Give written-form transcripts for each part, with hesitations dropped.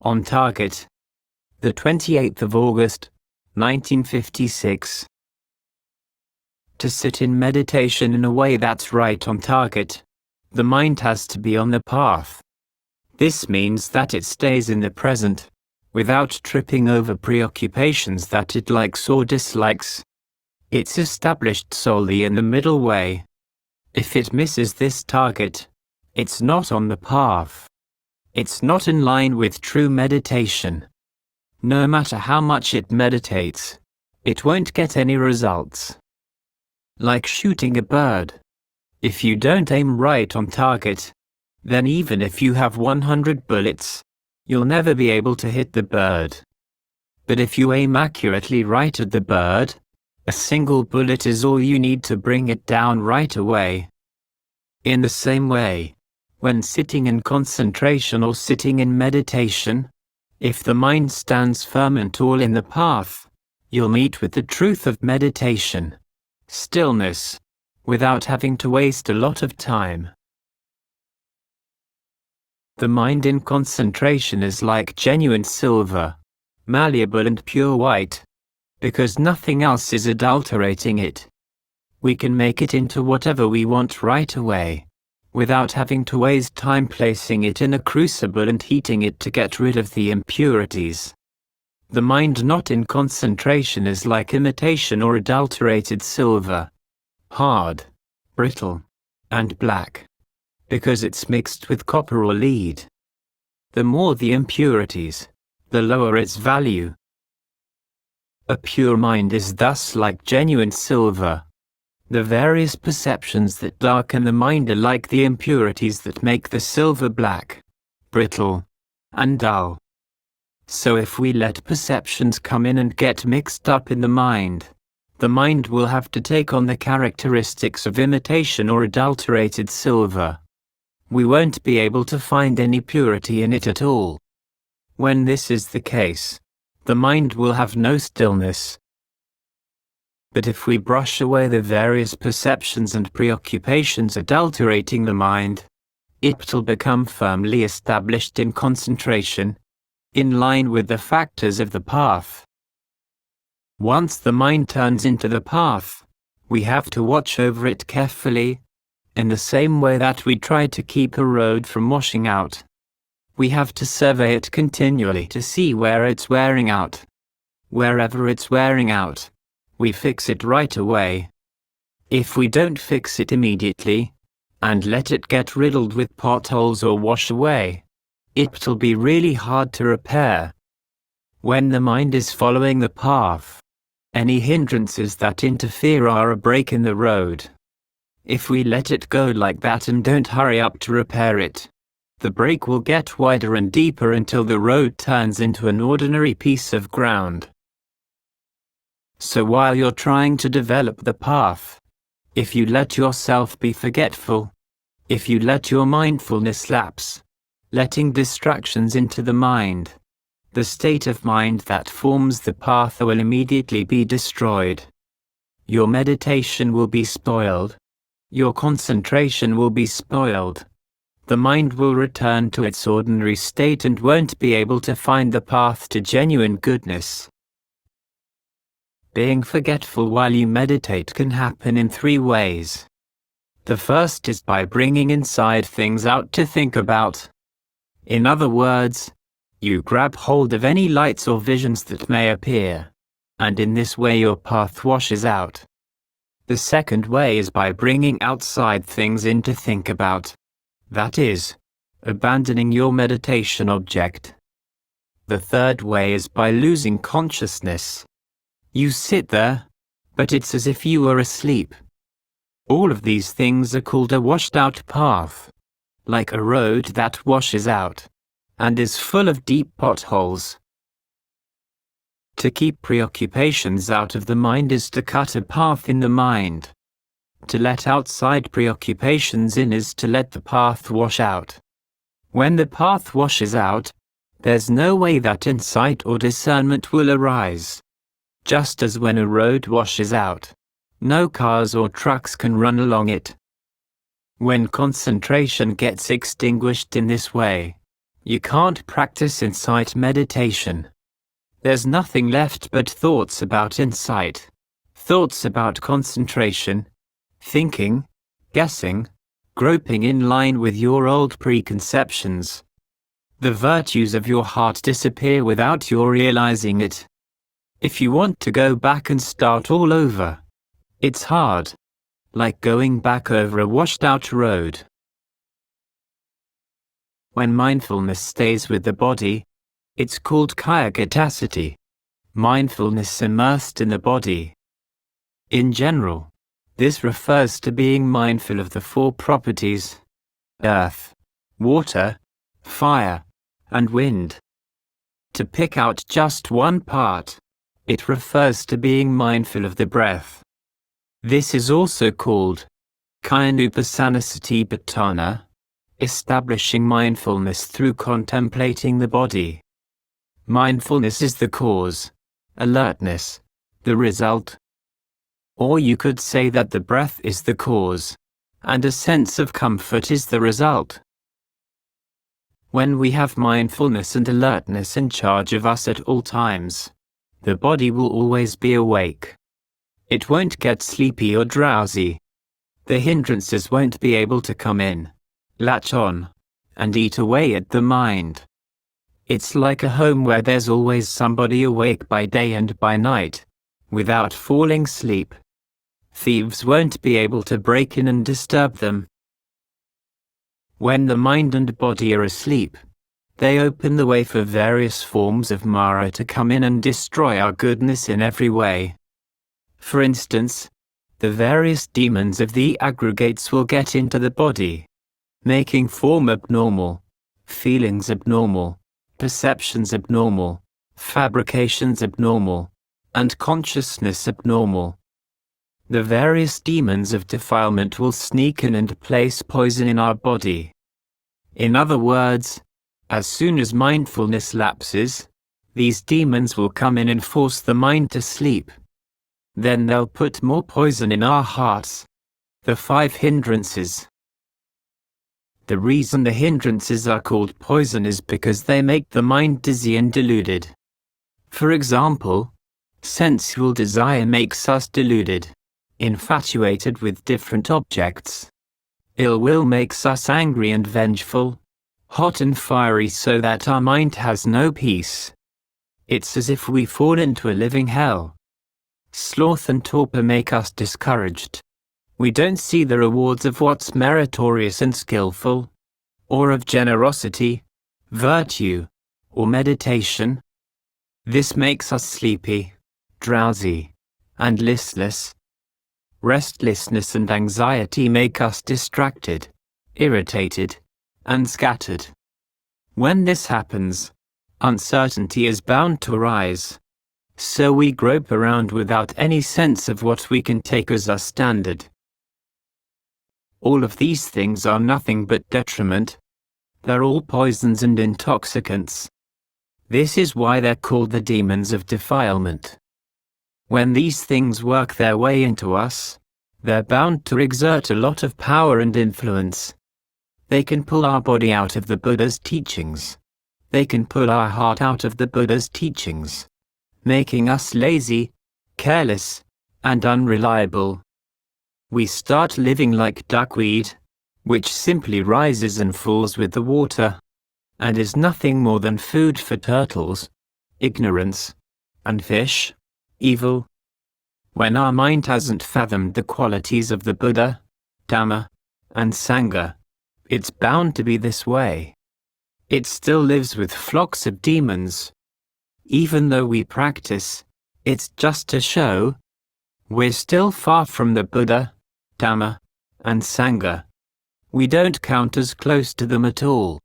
On target. The 28th of August, 1956. To sit in meditation in a way that's right on target, the mind has to be on the path. This means that it stays in the present, without tripping over preoccupations that it likes or dislikes. It's established solely in the middle way. If it misses this target, it's not on the path. It's not in line with true meditation. No matter how much it meditates, it won't get any results. Like shooting a bird. If you don't aim right on target, then even if you have 100 bullets, you'll never be able to hit the bird. But if you aim accurately right at the bird, a single bullet is all you need to bring it down right away. In the same way, when sitting in concentration or sitting in meditation, if the mind stands firm and tall in the path, you'll meet with the truth of meditation, stillness, without having to waste a lot of time. The mind in concentration is like genuine silver, malleable and pure white, because nothing else is adulterating it. We can make it into whatever we want right away, without having to waste time placing it in a crucible and heating it to get rid of the impurities. The mind not in concentration is like imitation or adulterated silver, hard, brittle, and black, because it's mixed with copper or lead. The more the impurities, the lower its value. A pure mind is thus like genuine silver. The various perceptions that darken the mind are like the impurities that make the silver black, brittle, and dull. So if we let perceptions come in and get mixed up in the mind will have to take on the characteristics of imitation or adulterated silver. We won't be able to find any purity in it at all. When this is the case, the mind will have no stillness. But if we brush away the various perceptions and preoccupations adulterating the mind, it'll become firmly established in concentration, in line with the factors of the path. Once the mind turns into the path, we have to watch over it carefully, in the same way that we try to keep a road from washing out. We have to survey it continually to see where it's wearing out. Wherever it's wearing out, we fix it right away. If we don't fix it immediately, and let it get riddled with potholes or wash away, it'll be really hard to repair. When the mind is following the path, any hindrances that interfere are a break in the road. If we let it go like that and don't hurry up to repair it, the break will get wider and deeper until the road turns into an ordinary piece of ground. So while you're trying to develop the path, if you let yourself be forgetful, if you let your mindfulness lapse, letting distractions into the mind, the state of mind that forms the path will immediately be destroyed. Your meditation will be spoiled. Your concentration will be spoiled. The mind will return to its ordinary state and won't be able to find the path to genuine goodness. Being forgetful while you meditate can happen in 3 ways. The first is by bringing inside things out to think about. In other words, you grab hold of any lights or visions that may appear, and in this way your path washes out. The second way is by bringing outside things in to think about. That is, abandoning your meditation object. The third way is by losing consciousness. You sit there, but it's as if you were asleep. All of these things are called a washed-out path, like a road that washes out, and is full of deep potholes. To keep preoccupations out of the mind is to cut a path in the mind. To let outside preoccupations in is to let the path wash out. When the path washes out, there's no way that insight or discernment will arise. Just as when a road washes out, no cars or trucks can run along it. When concentration gets extinguished in this way, You can't practice insight meditation. There's nothing left but thoughts about insight, thoughts about concentration, thinking, guessing, groping in line with your old preconceptions. The virtues of your heart disappear without your realizing it. If you want to go back and start all over, it's hard, like going back over a washed-out road. When mindfulness stays with the body, it's called kayagacity, mindfulness immersed in the body. In general, this refers to being mindful of the four properties: earth, water, fire, and wind. To pick out just one part, it refers to being mindful of the breath. This is also called kayanupasanasatipatthana, establishing mindfulness through contemplating the body. Mindfulness is the cause, alertness, the result. Or you could say that the breath is the cause, and a sense of comfort is the result. When we have mindfulness and alertness in charge of us at all times, the body will always be awake. It won't get sleepy or drowsy. The hindrances won't be able to come in, latch on, and eat away at the mind. It's like a home where there's always somebody awake by day and by night, without falling asleep. Thieves won't be able to break in and disturb them. When the mind and body are asleep, they open the way for various forms of Mara to come in and destroy our goodness in every way. For instance, the various demons of the aggregates will get into the body, making form abnormal, feelings abnormal, perceptions abnormal, fabrications abnormal, and consciousness abnormal. The various demons of defilement will sneak in and place poison in our body. In other words, as soon as mindfulness lapses, these demons will come in and force the mind to sleep. Then they'll put more poison in our hearts. The 5 hindrances. The reason the hindrances are called poison is because they make the mind dizzy and deluded. For example, sensual desire makes us deluded, infatuated with different objects. Ill will makes us angry and vengeful, hot and fiery so that our mind has no peace. It's as if we fall into a living hell. Sloth and torpor make us discouraged. We don't see the rewards of what's meritorious and skillful, or of generosity, virtue, or meditation. This makes us sleepy, drowsy, and listless. Restlessness and anxiety make us distracted, irritated, and scattered. When this happens, uncertainty is bound to arise. So we grope around without any sense of what we can take as our standard. All of these things are nothing but detriment. They're all poisons and intoxicants. This is why they're called the demons of defilement. When these things work their way into us, they're bound to exert a lot of power and influence. They can pull our body out of the Buddha's teachings. They can pull our heart out of the Buddha's teachings, making us lazy, careless, and unreliable. We start living like duckweed, which simply rises and falls with the water, and is nothing more than food for turtles, ignorance, and fish, evil. When our mind hasn't fathomed the qualities of the Buddha, Dhamma, and Sangha, it's bound to be this way. It still lives with flocks of demons. Even though we practice, it's just to show we're still far from the Buddha, Dhamma, and Sangha. We don't count as close to them at all.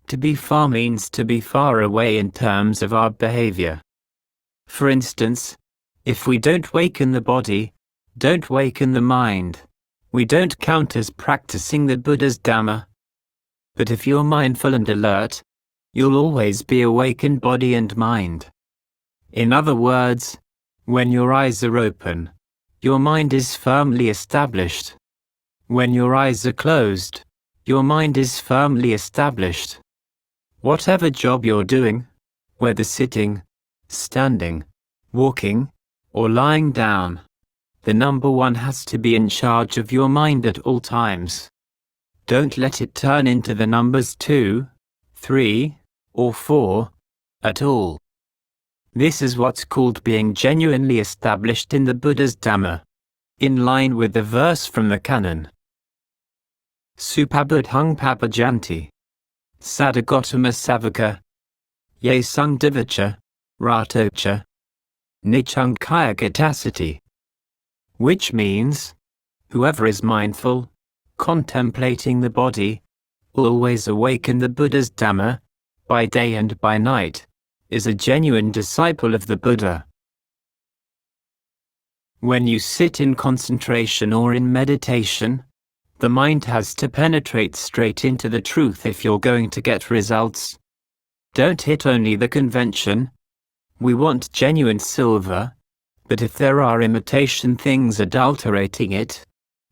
To be far means to be far away in terms of our behavior. For instance, if we don't waken the body, don't waken the mind, we don't count as practicing the Buddha's Dhamma. But if you're mindful and alert, you'll always be awake in body and mind. In other words, when your eyes are open, your mind is firmly established. When your eyes are closed, your mind is firmly established. Whatever job you're doing, whether sitting, standing, walking, or lying down, the number one has to be in charge of your mind at all times. Don't let it turn into the numbers 2, 3, or 4, at all. This is what's called being genuinely established in the Buddha's Dhamma, in line with the verse from the canon. Supabuddhang papajanti, sadagotama savaka, ye sangdivacha, ratocha, nichang kaya gatasati. Which means, whoever is mindful, contemplating the body, always awake in the Buddha's Dhamma, by day and by night, is a genuine disciple of the Buddha. When you sit in concentration or in meditation, the mind has to penetrate straight into the truth if you're going to get results. Don't hit only the convention. We want genuine silver, but if there are imitation things adulterating it,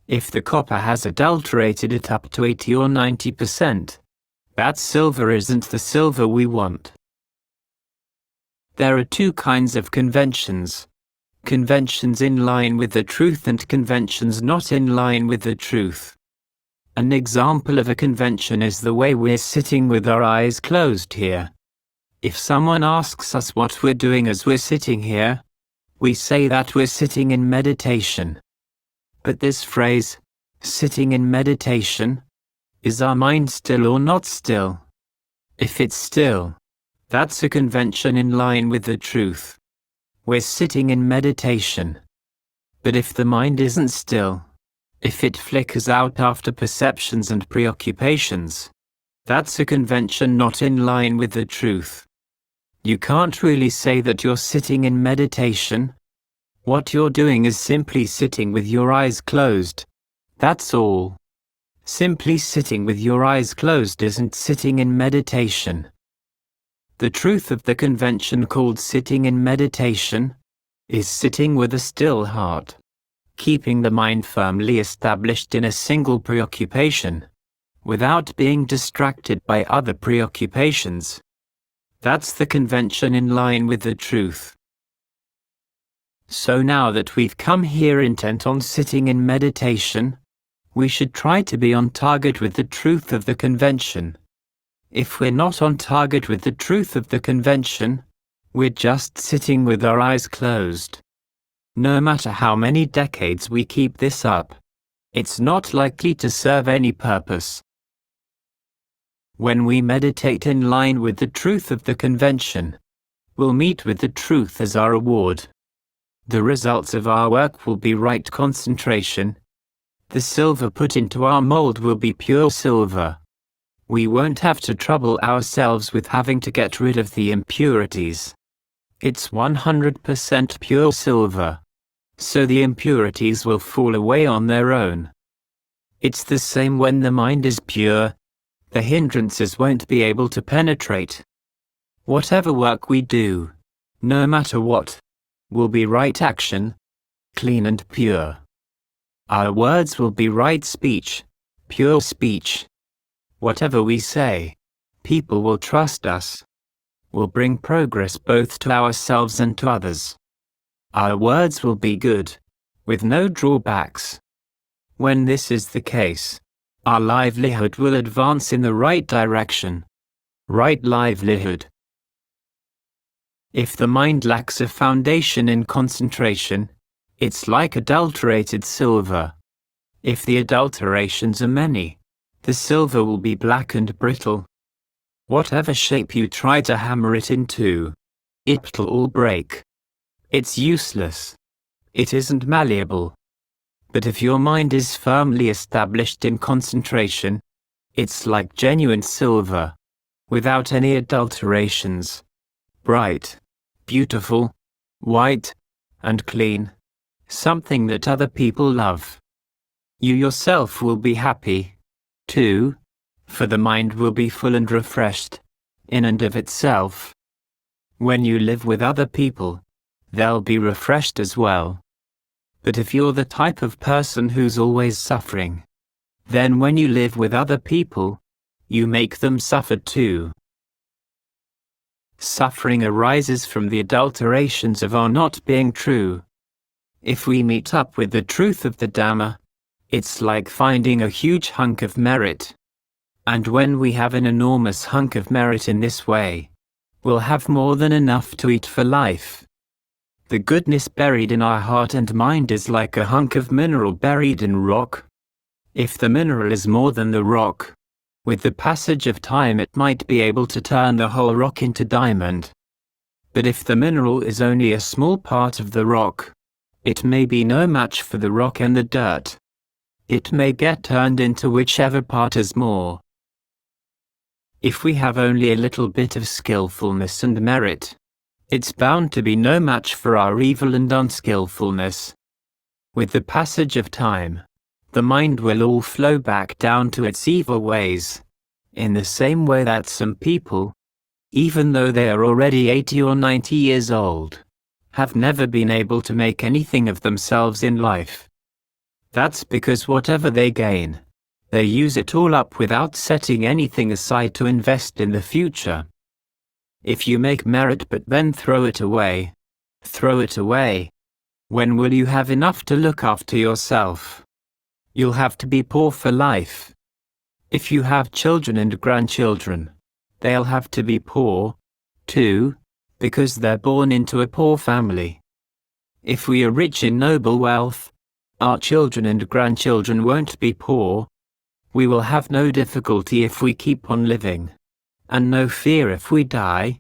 if the copper has adulterated it up to 80 or 90%, that silver isn't the silver we want. There are two kinds of conventions. Conventions in line with the truth and conventions not in line with the truth. An example of a convention is the way we're sitting with our eyes closed here. If someone asks us what we're doing as we're sitting here, we say that we're sitting in meditation. But this phrase, sitting in meditation, is our mind still or not still? If it's still, that's a convention in line with the truth. We're sitting in meditation. But if the mind isn't still, if it flickers out after perceptions and preoccupations, that's a convention not in line with the truth. You can't really say that you're sitting in meditation. What you're doing is simply sitting with your eyes closed. That's all. Simply sitting with your eyes closed isn't sitting in meditation. The truth of the convention called sitting in meditation is sitting with a still heart, keeping the mind firmly established in a single preoccupation, without being distracted by other preoccupations. That's the convention in line with the truth. So now that we've come here intent on sitting in meditation, we should try to be on target with the truth of the convention. If we're not on target with the truth of the convention, we're just sitting with our eyes closed. No matter how many decades we keep this up, it's not likely to serve any purpose. When we meditate in line with the truth of the convention, we'll meet with the truth as our reward. The results of our work will be right concentration. The silver put into our mold will be pure silver. We won't have to trouble ourselves with having to get rid of the impurities. It's 100% pure silver, so the impurities will fall away on their own. It's the same when the mind is pure. The hindrances won't be able to penetrate. Whatever work we do, no matter what, will be right action, clean and pure. Our words will be right speech, pure speech. Whatever we say, people will trust us, will bring progress both to ourselves and to others. Our words will be good, with no drawbacks. When this is the case, our livelihood will advance in the right direction. Right livelihood. If the mind lacks a foundation in concentration, it's like adulterated silver. If the adulterations are many, the silver will be black and brittle. Whatever shape you try to hammer it into, it'll all break. It's useless. It isn't malleable. But if your mind is firmly established in concentration, it's like genuine silver, without any adulterations. Bright, beautiful, white, and clean. Something that other people love. You yourself will be happy, too, for the mind will be full and refreshed, in and of itself. When you live with other people, they'll be refreshed as well. But if you're the type of person who's always suffering, then when you live with other people, you make them suffer too. Suffering arises from the adulterations of our not being true. If we meet up with the truth of the Dhamma, it's like finding a huge hunk of merit. And when we have an enormous hunk of merit in this way, we'll have more than enough to eat for life. The goodness buried in our heart and mind is like a hunk of mineral buried in rock. If the mineral is more than the rock, with the passage of time it might be able to turn the whole rock into diamond. But if the mineral is only a small part of the rock, it may be no match for the rock and the dirt. It may get turned into whichever part is more. If we have only a little bit of skillfulness and merit, it's bound to be no match for our evil and unskillfulness. With the passage of time, the mind will all flow back down to its evil ways, in the same way that some people, even though they are already 80 or 90 years old, have never been able to make anything of themselves in life. That's because whatever they gain, they use it all up without setting anything aside to invest in the future. If you make merit but then throw it away, when will you have enough to look after yourself? You'll have to be poor for life. If you have children and grandchildren, they'll have to be poor, too, because they're born into a poor family. If we are rich in noble wealth, our children and grandchildren won't be poor. We will have no difficulty if we keep on living, and no fear if we die.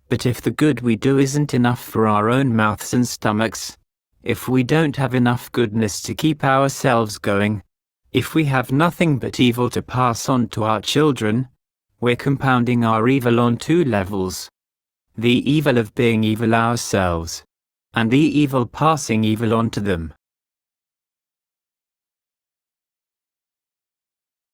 But if the good we do isn't enough for our own mouths and stomachs, if we don't have enough goodness to keep ourselves going, if we have nothing but evil to pass on to our children, we're compounding our evil on two levels. The evil of being evil ourselves, and the evil passing evil on to them.